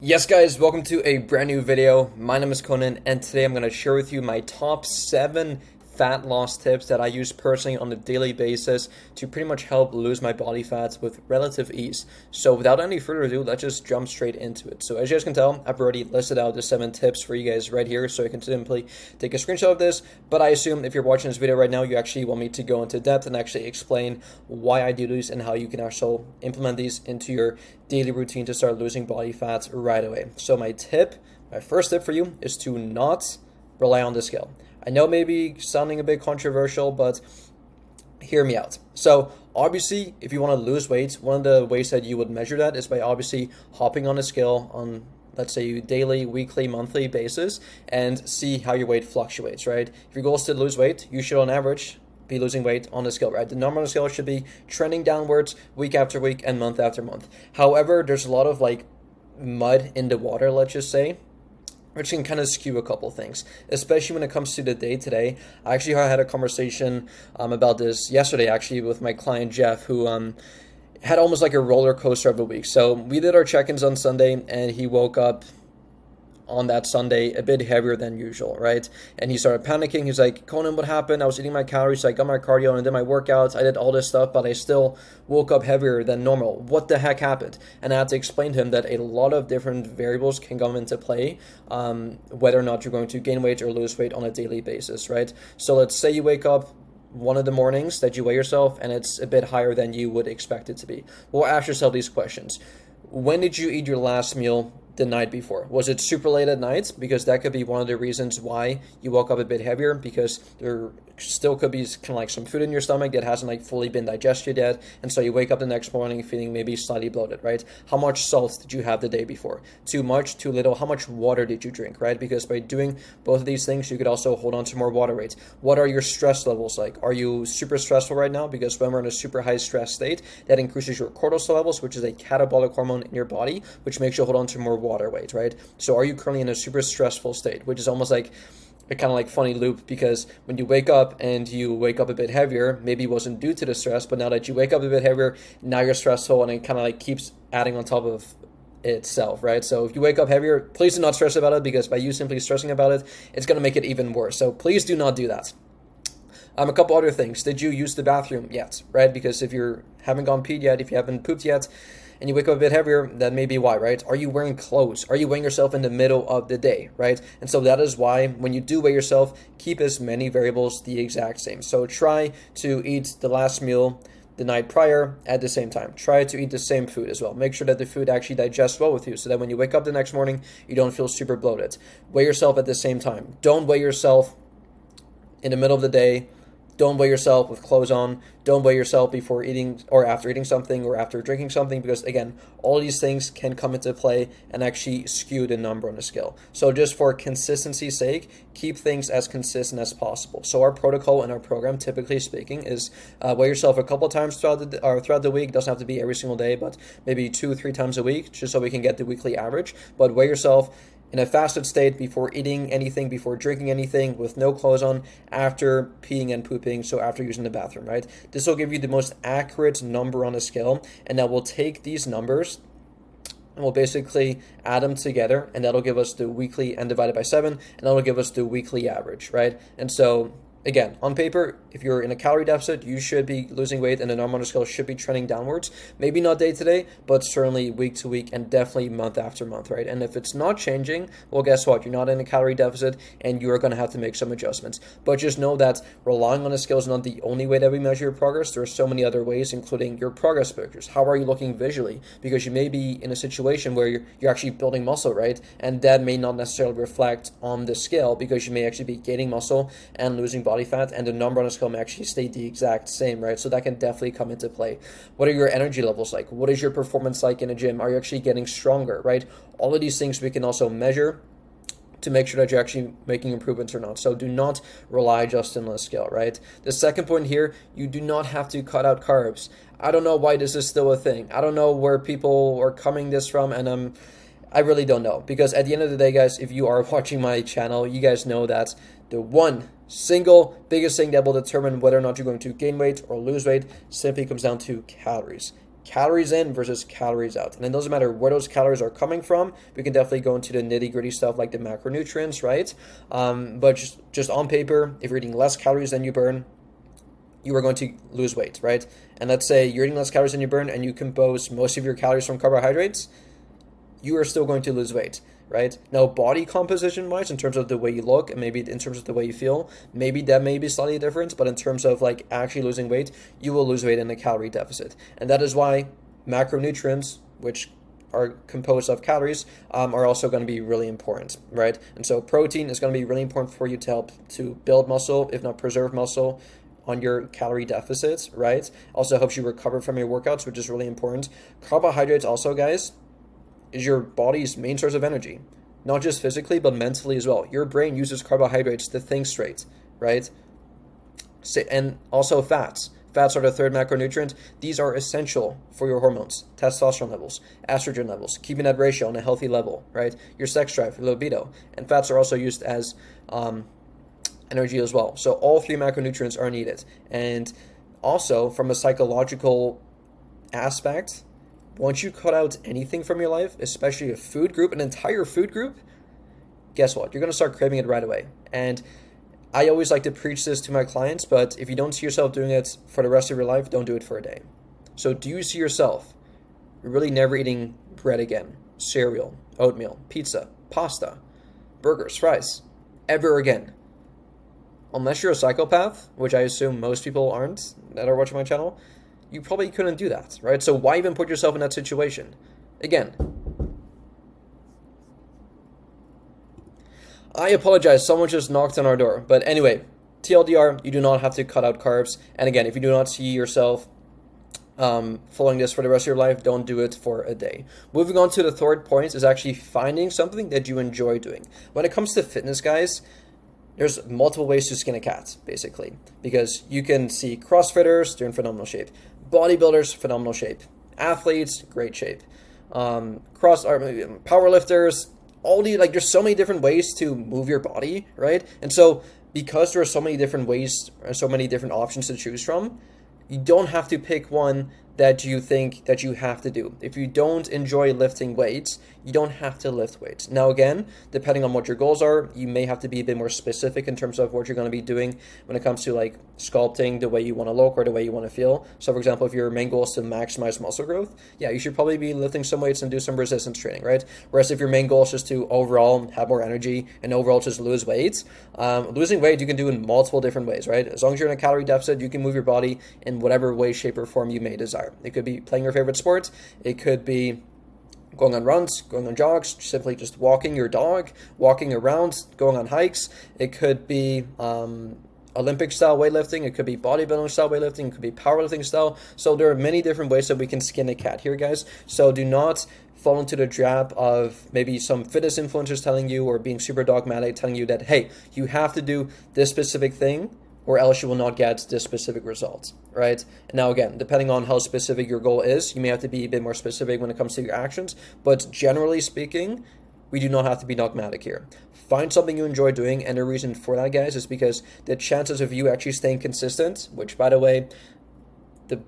Yes guys, welcome to a brand new video. My name is Conan and today I'm going to share with you my top 7 fat loss tips that I use personally on a daily basis to pretty much help lose my body fat with relative ease. So without any further ado, let's just jump straight into it. So as you guys can tell, I've already listed out the 7 tips for you guys right here, so you can simply take a screenshot of this. But I assume if you're watching this video right now, you actually want me to go into depth and actually explain why I do these and how you can actually implement these into your daily routine to start losing body fat right away. So my first tip for you is to not rely on the scale. I know maybe sounding a bit controversial, but hear me out. So obviously, if you want to lose weight, one of the ways that you would measure that is by obviously hopping on a scale on, let's say, daily, weekly, monthly basis and see how your weight fluctuates, right? If your goal is to lose weight, you should on average be losing weight on the scale, right? The number on the scale should be trending downwards week after week and month after month. However, there's a lot of like mud in the water, let's just say, which can kind of skew a couple things, especially when it comes to the day today. I actually had a conversation about this yesterday, actually, with my client Jeff, who had almost like a roller coaster of a week. So we did our check-ins on Sunday, and he woke up on that Sunday a bit heavier than usual, right? And he started panicking. He's like, Conan, what happened? I was eating my calories, so I got my cardio and I did my workouts. I did all this stuff, but I still woke up heavier than normal. What the heck happened? And I had to explain to him that a lot of different variables can come into play, whether or not you're going to gain weight or lose weight on a daily basis, right? So let's say you wake up one of the mornings that you weigh yourself and it's a bit higher than you would expect it to be. Well, ask yourself these questions. When did you eat your last meal the night before? Was it super late at night? Because that could be one of the reasons why you woke up a bit heavier, because there still could be kind of like some food in your stomach that hasn't like fully been digested yet, and so you wake up the next morning feeling maybe slightly bloated, right? How much salt did you have the day before? Too much, too little? How much water did you drink, right? Because by doing both of these things, you could also hold on to more water weight. What are your stress levels like? Are you super stressful right now? Because when we're in a super high stress state, that increases your cortisol levels, which is a catabolic hormone in your body, which makes you hold on to more water weight, right? So are you currently in a super stressful state, which is almost like a kind of like funny loop, because when you wake up and you wake up a bit heavier, maybe it wasn't due to the stress, but now that you wake up a bit heavier, now you're stressful, and it kind of like keeps adding on top of itself, right? So if you wake up heavier, please do not stress about it, because by you simply stressing about it, it's going to make it even worse. So please do not do that. A couple other things. Did you use the bathroom yet, right? Because if you haven't gone peed yet, if you haven't pooped yet, and you wake up a bit heavier, that may be why, right? Are you wearing clothes? Are you weighing yourself in the middle of the day, right? And so that is why when you do weigh yourself, keep as many variables the exact same. So try to eat the last meal the night prior at the same time. Try to eat the same food as well. Make sure that the food actually digests well with you, so that when you wake up the next morning, you don't feel super bloated. Weigh yourself at the same time. Don't weigh yourself in the middle of the day. Don't weigh yourself with clothes on. Don't weigh yourself before eating or after eating something or after drinking something, because again, all these things can come into play and actually skew the number on the scale. So just for consistency's sake, keep things as consistent as possible. So our protocol in our program, typically speaking, is weigh yourself a couple times throughout the week. It doesn't have to be every single day, but maybe 2-3 times a week, just so we can get the weekly average. But weigh yourself in a fasted state before eating anything, before drinking anything, with no clothes on, after peeing and pooping, so after using the bathroom, right? This will give you the most accurate number on the scale, and that will take these numbers and we'll basically add them together, and that'll give us the weekly and divided by 7, and that'll give us the weekly average, right? And so again, on paper, if you're in a calorie deficit, you should be losing weight, and the number on the scale should be trending downwards. Maybe not day to day, but certainly week to week, and definitely month after month, right? And if it's not changing, well, guess what? You're not in a calorie deficit, and you're going to have to make some adjustments. But just know that relying on the scale is not the only way that we measure your progress. There are so many other ways, including your progress pictures. How are you looking visually? Because you may be in a situation where you're actually building muscle, right? And that may not necessarily reflect on the scale, because you may actually be gaining muscle and losing body fat, and the number on the scale may actually stay the exact same, right? So that can definitely come into play. What are your energy levels like? What is your performance like in a gym? Are you actually getting stronger, right? All of these things we can also measure to make sure that you're actually making improvements or not. So do not rely just on the scale, right? The second point here, you do not have to cut out carbs. I don't know why this is still a thing. I don't know where people are coming this from, and I really don't know, because at the end of the day, guys, if you are watching my channel, you guys know that the one single biggest thing that will determine whether or not you're going to gain weight or lose weight simply comes down to calories. calories in versus calories out. And it doesn't matter where those calories are coming from. We can definitely go into the nitty-gritty stuff like the macronutrients, right? But just on paper, if you're eating less calories than you burn, you are going to lose weight, right? And let's say you're eating less calories than you burn and you compose most of your calories from carbohydrates, you are still going to lose weight, right? Now, body composition-wise, in terms of the way you look and maybe in terms of the way you feel, maybe that may be slightly different, but in terms of like actually losing weight, you will lose weight in a calorie deficit. And that is why macronutrients, which are composed of calories, are also going to be really important, right? And so protein is going to be really important for you to help to build muscle, if not preserve muscle, on your calorie deficits, right? Also helps you recover from your workouts, which is really important. Carbohydrates also, guys, is your body's main source of energy, not just physically, but mentally as well. Your brain uses carbohydrates to think straight, right? And also fats. Fats are the third macronutrient. These are essential for your hormones, testosterone levels, estrogen levels, keeping that ratio on a healthy level, right? Your sex drive, your libido. And fats are also used as energy as well. So all three macronutrients are needed. And also from a psychological aspect, once you cut out anything from your life, especially a food group, an entire food group, guess what? You're going to start craving it right away. And I always like to preach this to my clients, but if you don't see yourself doing it for the rest of your life, don't do it for a day. So do you see yourself really never eating bread again, cereal, oatmeal, pizza, pasta, burgers, fries, ever again? Unless you're a psychopath, which I assume most people aren't that are watching my channel, you probably couldn't do that, right? So why even put yourself in that situation? Again, I apologize, someone just knocked on our door. But anyway, TLDR, you do not have to cut out carbs. And again, if you do not see yourself following this for the rest of your life, don't do it for a day. Moving on to the third point is actually finding something that you enjoy doing. When it comes to fitness, guys, there's multiple ways to skin a cat, basically, because you can see CrossFitters, they're in phenomenal shape. Bodybuilders, phenomenal shape. Athletes, great shape. Powerlifters, all the, like, there's so many different ways to move your body, right? And so because there are so many different ways, so many different options to choose from, you don't have to pick one that you think that you have to do. If you don't enjoy lifting weights, you don't have to lift weights. Now again, depending on what your goals are, you may have to be a bit more specific in terms of what you're going to be doing when it comes to like sculpting the way you want to look or the way you want to feel. So for example, if your main goal is to maximize muscle growth, yeah, you should probably be lifting some weights and do some resistance training, right? Whereas if your main goal is just to overall have more energy and overall just lose weight, losing weight you can do in multiple different ways, right? As long as you're in a calorie deficit, you can move your body in whatever way, shape, or form you may desire. It could be playing your favorite sport. It could be going on runs, going on jogs, simply just walking your dog, walking around, going on hikes. It could be Olympic style weightlifting. It could be bodybuilding style weightlifting. It could be powerlifting style. So there are many different ways that we can skin a cat here, guys. So do not fall into the trap of maybe some fitness influencers telling you, or being super dogmatic telling you that, hey, you have to do this specific thing or else you will not get this specific result, right? And now again, depending on how specific your goal is, you may have to be a bit more specific when it comes to your actions, but generally speaking, we do not have to be dogmatic here. Find something you enjoy doing, and the reason for that, guys, is because the chances of you actually staying consistent, which, by the way, the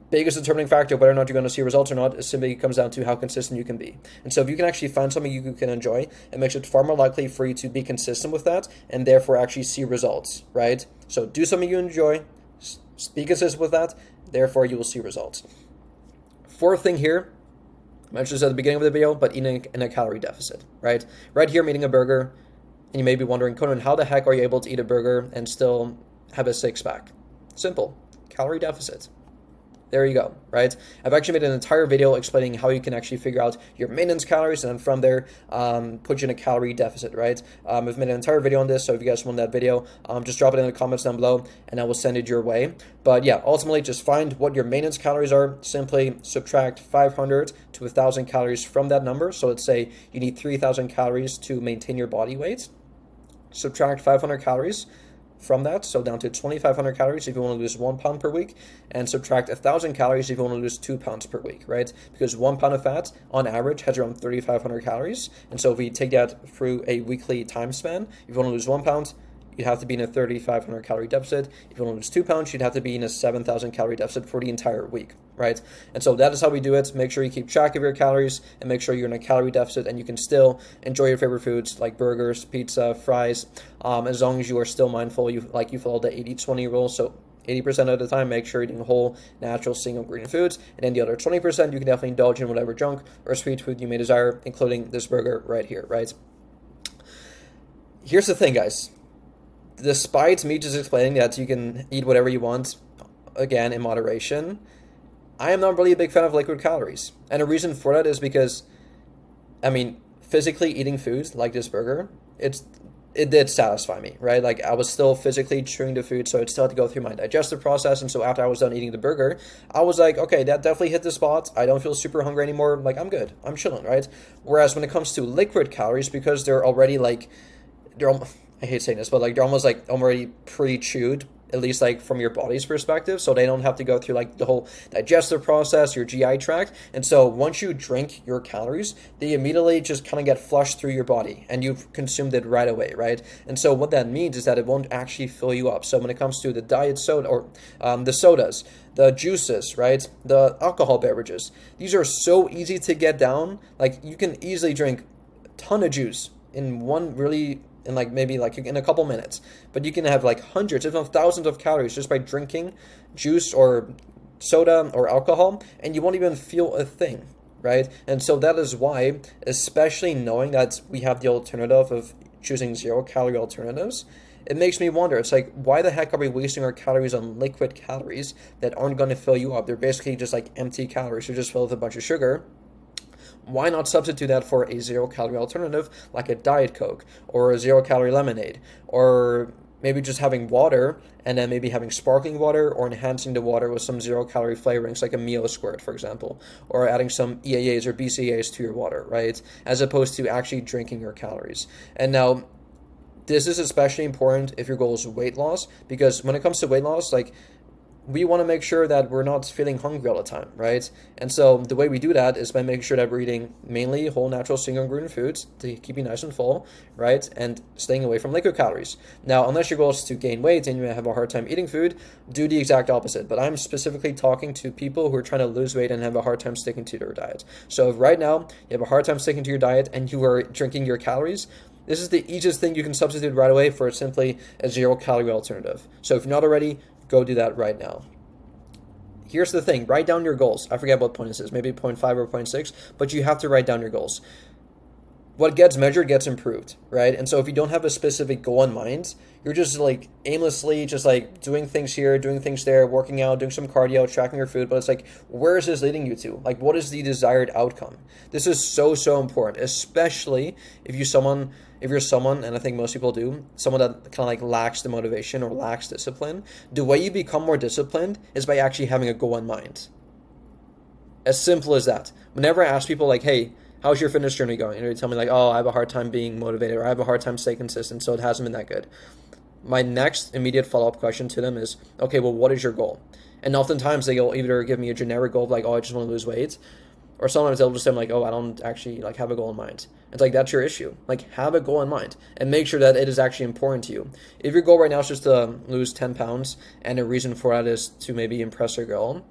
biggest determining factor of whether or not you're going to see results or not is simply comes down to how consistent you can be. And so if you can actually find something you can enjoy, it makes it far more likely for you to be consistent with that and therefore actually see results, right? So do something you enjoy, be consistent with that, therefore you will see results. Fourth thing here, I mentioned this at the beginning of the video, but eating in a calorie deficit, right? Right here I'm eating a burger, and you may be wondering, Conan, how the heck are you able to eat a burger and still have a six-pack? Simple, calorie deficit. There you go, right? I've actually made an entire video explaining how you can actually figure out your maintenance calories and then from there put you in a calorie deficit, right? I've made an entire video on this, so if you guys want that video, just drop it in the comments down below and I will send it your way. But yeah, ultimately just find what your maintenance calories are, simply subtract 500 to 1,000 calories from that number. So let's say you need 3,000 calories to maintain your body weight. Subtract 500 calories from that, so down to 2,500 calories if you want to lose 1 pound per week, and subtract 1,000 calories if you want to lose 2 pounds per week, right? Because 1 pound of fat on average has around 3,500 calories, and so if we take that through a weekly time span, if you want to lose 1 pound, you'd have to be in a 3,500 calorie deficit. If you want to lose 2 pounds, you'd have to be in a 7,000 calorie deficit for the entire week, right? And so that is how we do it. Make sure you keep track of your calories and make sure you're in a calorie deficit and you can still enjoy your favorite foods like burgers, pizza, fries, as long as you are still mindful, you follow the 80-20 rule. So 80% of the time, make sure you're eating whole, natural, single ingredient foods. And then the other 20%, you can definitely indulge in whatever junk or sweet food you may desire, including this burger right here, right? Here's the thing, guys. Despite me just explaining that you can eat whatever you want, again, in moderation, I am not really a big fan of liquid calories. And the reason for that is because, I mean, physically eating foods like this burger, it did satisfy me, right? Like, I was still physically chewing the food, so it still had to go through my digestive process. And so after I was done eating the burger, I was like, okay, that definitely hit the spot. I don't feel super hungry anymore. Like, I'm good. I'm chilling, right? Whereas when it comes to liquid calories, because they're already like, I hate saying this, but like they're almost like already pre-chewed, at least like from your body's perspective, so they don't have to go through like the whole digestive process, your GI tract. And so once you drink your calories, they immediately just kind of get flushed through your body and you've consumed it right away, right? And so what that means is that it won't actually fill you up. So when it comes to the diet soda or the sodas, the juices, right, the alcohol beverages, these are so easy to get down. Like, you can easily drink a ton of juice in maybe in a couple minutes, but you can have like hundreds, if not thousands of calories just by drinking juice or soda or alcohol, and you won't even feel a thing, right? And so that is why, especially knowing that we have the alternative of choosing 0-calorie alternatives, it makes me wonder, it's like, why the heck are we wasting our calories on liquid calories that aren't going to fill you up? They're basically just like empty calories. They're just filled with a bunch of sugar. Why not substitute that for a 0-calorie alternative like a Diet Coke or a 0-calorie lemonade, or maybe just having water and then maybe having sparkling water or enhancing the water with some 0-calorie flavorings like a Mio Squirt, for example, or adding some EAAs or BCAAs to your water, right? As opposed to actually drinking your calories. And now, this is especially important if your goal is weight loss, because when it comes to weight loss, like, we want to make sure that we're not feeling hungry all the time, right? And so the way we do that is by making sure that we're eating mainly whole, natural, single ingredient foods to keep you nice and full, right? And staying away from liquid calories. Now, unless your goal is to gain weight and you have a hard time eating food, do the exact opposite. But I'm specifically talking to people who are trying to lose weight and have a hard time sticking to their diet. So if right now you have a hard time sticking to your diet and you are drinking your calories, this is the easiest thing you can substitute right away for simply a 0-calorie alternative. So if you're not already, go do that right now. Here's the thing, write down your goals. I forget what point this is, maybe 0.5 or 0.6, but you have to write down your goals. What gets measured gets improved, right? And so if you don't have a specific goal in mind, you're just like aimlessly just like doing things here, doing things there, working out, doing some cardio, tracking your food, but it's like, where is this leading you to? Like, what is the desired outcome? This is so, so important, especially if you're someone, and I think most people do, someone that kind of like lacks the motivation or lacks discipline. The way you become more disciplined is by actually having a goal in mind. As simple as that. Whenever I ask people like, hey, how's your fitness journey going? And they tell me like, oh, I have a hard time being motivated, or I have a hard time staying consistent, so it hasn't been that good. My next immediate follow-up question to them is, okay, well, what is your goal? And oftentimes they'll either give me a generic goal of like, oh, I just want to lose weight, or sometimes they'll just say like, oh, I don't actually like have a goal in mind. It's like, that's your issue. Like, have a goal in mind and make sure that it is actually important to you. If your goal right now is just to lose 10 pounds and the reason for that is to maybe impress your girl,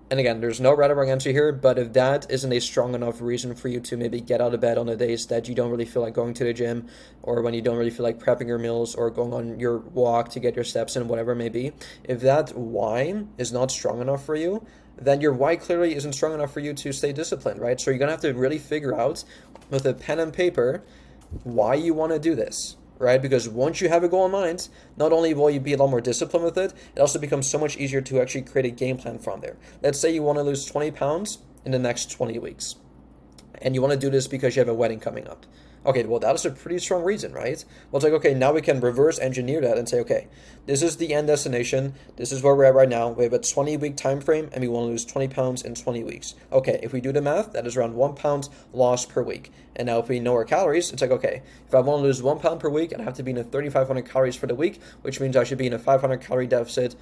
and again, there's no right or wrong answer here, but if that isn't a strong enough reason for you to maybe get out of bed on the days that you don't really feel like going to the gym, or when you don't really feel like prepping your meals or going on your walk to get your steps in, whatever it may be, if that why is not strong enough for you, then your why clearly isn't strong enough for you to stay disciplined, right? So you're going to have to really figure out with a pen and paper why you want to do this, right? Because once you have a goal in mind, not only will you be a lot more disciplined with it, it also becomes so much easier to actually create a game plan from there. Let's say you want to lose 20 pounds in the next 20 weeks, and you want to do this because you have a wedding coming up. Okay, well, that is a pretty strong reason, right? Well, it's like, okay, now we can reverse engineer that and say, okay, this is the end destination. This is where we're at right now. We have a 20-week time frame, and we want to lose 20 pounds in 20 weeks. Okay, if we do the math, that is around 1 pound lost per week. And now if we know our calories, it's like, okay, if I want to lose 1 pound per week, I have to be in a 3,500 calories for the week, which means I should be in a 500 calorie deficit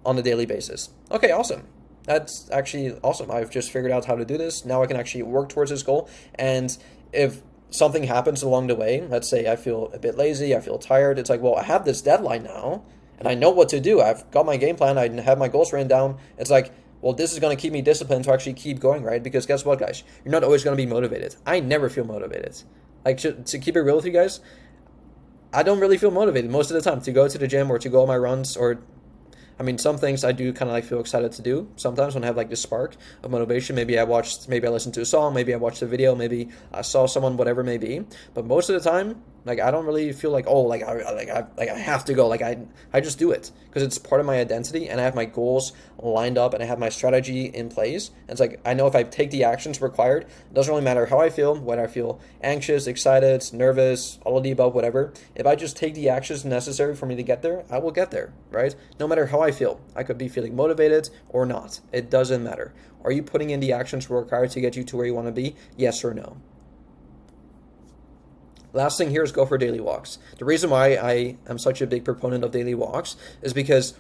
on a daily basis. Okay, awesome. That's actually awesome. I've just figured out how to do this. Now I can actually work towards this goal. And if something happens along the way. Let's say I feel a bit lazy, I feel tired. It's like, well, I have this deadline now, and I know what to do. I've got my game plan, I have my goals written down. It's like, well, this is going to keep me disciplined to actually keep going, right? Because guess what, guys? You're not always going to be motivated. I never feel motivated. Like, to keep it real with you guys, I don't really feel motivated most of the time to go to the gym or to go on my runs, or I mean, some things I do kind of like feel excited to do sometimes when I have like this spark of motivation. Maybe I listened to a song, maybe I watched a video, maybe I saw someone, whatever it may be. But most of the time, like, I don't really feel like, oh, I have to go. Like, I just do it because it's part of my identity, and I have my goals lined up, and I have my strategy in place. And it's like, I know if I take the actions required, it doesn't really matter how I feel, whether I feel anxious, excited, nervous, all of the above, whatever. If I just take the actions necessary for me to get there, I will get there, right? No matter how I feel. I could be feeling motivated or not. It doesn't matter. Are you putting in the actions required to get you to where you want to be? Yes or no? Last thing here is go for daily walks. The reason why I am such a big proponent of daily walks is because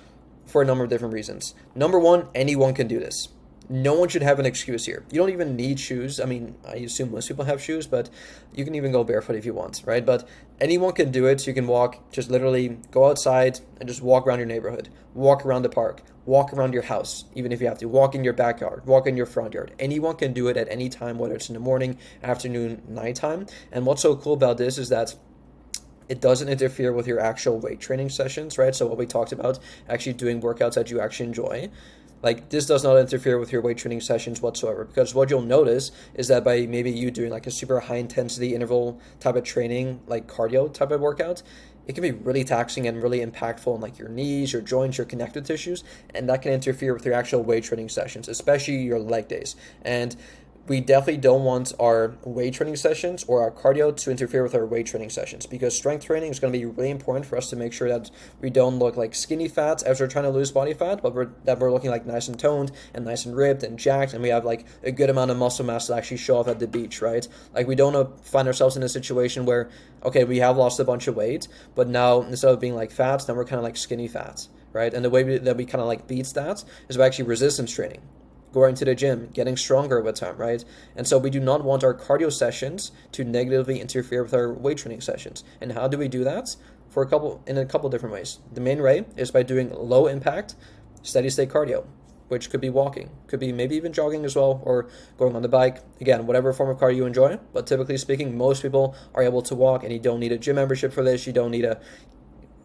for a number of different reasons. Number one, anyone can do this. No one should have an excuse here. You don't even need shoes. I mean, I assume most people have shoes, but you can even go barefoot if you want, right? But anyone can do it. You can walk, just literally go outside and just walk around your neighborhood, walk around the park, walk around your house, even if you have to, walk in your backyard, walk in your front yard. Anyone can do it at any time, whether it's in the morning, afternoon, nighttime. And what's so cool about this is that it doesn't interfere with your actual weight training sessions, right? So what we talked about, actually doing workouts that you actually enjoy. Like, this does not interfere with your weight training sessions whatsoever, because what you'll notice is that by maybe you doing like a super high intensity interval type of training, like cardio type of workout, it can be really taxing and really impactful on like your knees, your joints, your connective tissues, and that can interfere with your actual weight training sessions, especially your leg days. And we definitely don't want our weight training sessions or our cardio to interfere with our weight training sessions, because strength training is going to be really important for us to make sure that we don't look like skinny fats as we're trying to lose body fat, but we're looking like nice and toned and nice and ripped and jacked, and we have like a good amount of muscle mass to actually show off at the beach, right? Like, we don't want to find ourselves in a situation where, okay, we have lost a bunch of weight, but now instead of being like fats, then we're kind of like skinny fats, right? And the way that we kind of like beats that is by actually resistance training, going to the gym, getting stronger with time, right? And so we do not want our cardio sessions to negatively interfere with our weight training sessions. And how do we do that? In a couple different ways. The main way is by doing low impact, steady state cardio, which could be walking, could be maybe even jogging as well, or going on the bike. Again, whatever form of cardio you enjoy, but typically speaking, most people are able to walk, and you don't need a gym membership for this. You don't need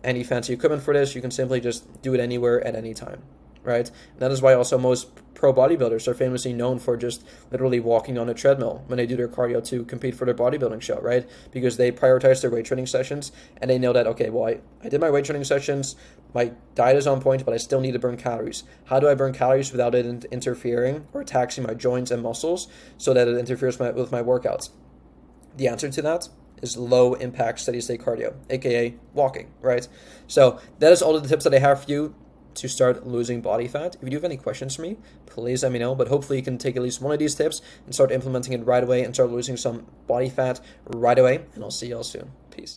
any fancy equipment for this. You can simply just do it anywhere at any time, right? And that is why also most pro bodybuilders are famously known for just literally walking on a treadmill when they do their cardio to compete for their bodybuilding show, right? Because they prioritize their weight training sessions, and they know that, okay, well, I did my weight training sessions, my diet is on point, but I still need to burn calories. How do I burn calories without it interfering or taxing my joints and muscles so that it interferes with my workouts? The answer to that is low impact steady state cardio, aka walking, right? So that is all of the tips that I have for you to start losing body fat. If you do have any questions for me, please let me know, but hopefully you can take at least one of these tips and start implementing it right away and start losing some body fat right away, and I'll see y'all soon. Peace.